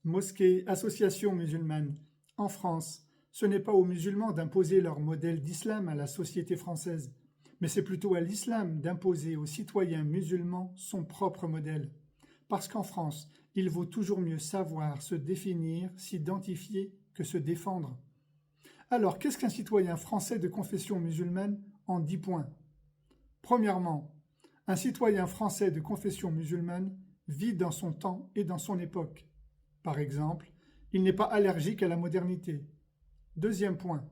mosquées, associations musulmanes. En France, ce n'est pas aux musulmans d'imposer leur modèle d'islam à la société française, mais c'est plutôt à l'islam d'imposer aux citoyens musulmans son propre modèle. Parce qu'en France, il vaut toujours mieux savoir se définir, s'identifier que se défendre. Alors, qu'est-ce qu'un citoyen français de confession musulmane en 10 points? Premièrement, un citoyen français de confession musulmane vit dans son temps et dans son époque. Par exemple, il n'est pas allergique à la modernité. Deuxième point,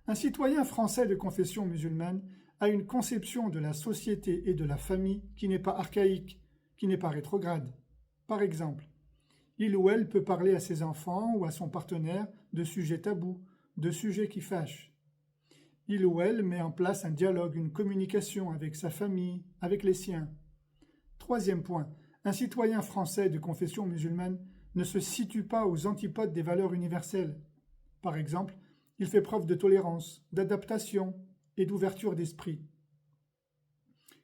un citoyen français de confession musulmane a une conception de la société et de la famille qui n'est pas archaïque, qui n'est pas rétrograde. Par exemple, il ou elle peut parler à ses enfants ou à son partenaire de sujets tabous, de sujets qui fâchent. Il ou elle met en place un dialogue, une communication avec sa famille, avec les siens. Troisième point, un citoyen français de confession musulmane ne se situe pas aux antipodes des valeurs universelles. Par exemple, il fait preuve de tolérance, d'adaptation et d'ouverture d'esprit.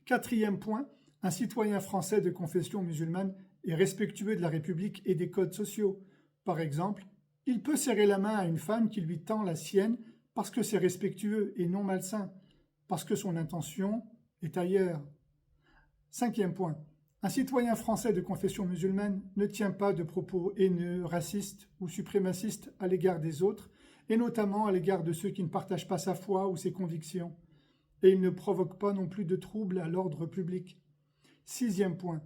Quatrième point, un citoyen français de confession musulmane est respectueux de la République et des codes sociaux. Par exemple, il peut serrer la main à une femme qui lui tend la sienne parce que c'est respectueux et non malsain, parce que son intention est ailleurs. Cinquième point, un citoyen français de confession musulmane ne tient pas de propos haineux, racistes ou suprémacistes à l'égard des autres, et notamment à l'égard de ceux qui ne partagent pas sa foi ou ses convictions. Et il ne provoque pas non plus de troubles à l'ordre public. Sixième point,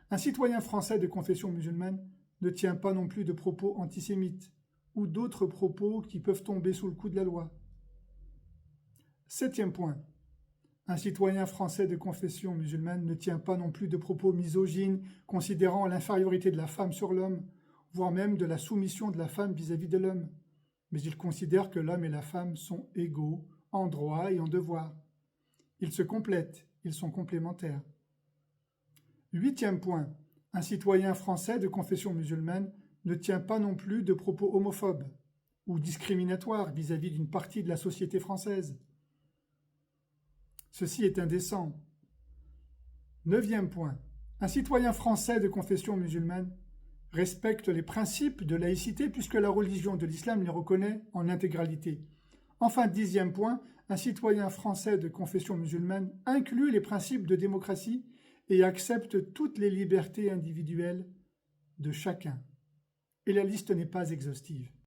un citoyen français de confession musulmane ne tient pas non plus de propos antisémites ou d'autres propos qui peuvent tomber sous le coup de la loi. Septième point, un citoyen français de confession musulmane ne tient pas non plus de propos misogynes considérant l'infériorité de la femme sur l'homme, voire même de la soumission de la femme vis-à-vis de l'homme. Mais il considère que l'homme et la femme sont égaux en droit et en devoir. Ils se complètent, ils sont complémentaires. Huitième point, un citoyen français de confession musulmane ne tient pas non plus de propos homophobes ou discriminatoires vis-à-vis d'une partie de la société française. Ceci est indécent. Neuvième point, un citoyen français de confession musulmane respecte les principes de laïcité puisque la religion de l'islam les reconnaît en intégralité. Enfin, dixième point, un citoyen français de confession musulmane inclut les principes de démocratie et accepte toutes les libertés individuelles de chacun. Et la liste n'est pas exhaustive.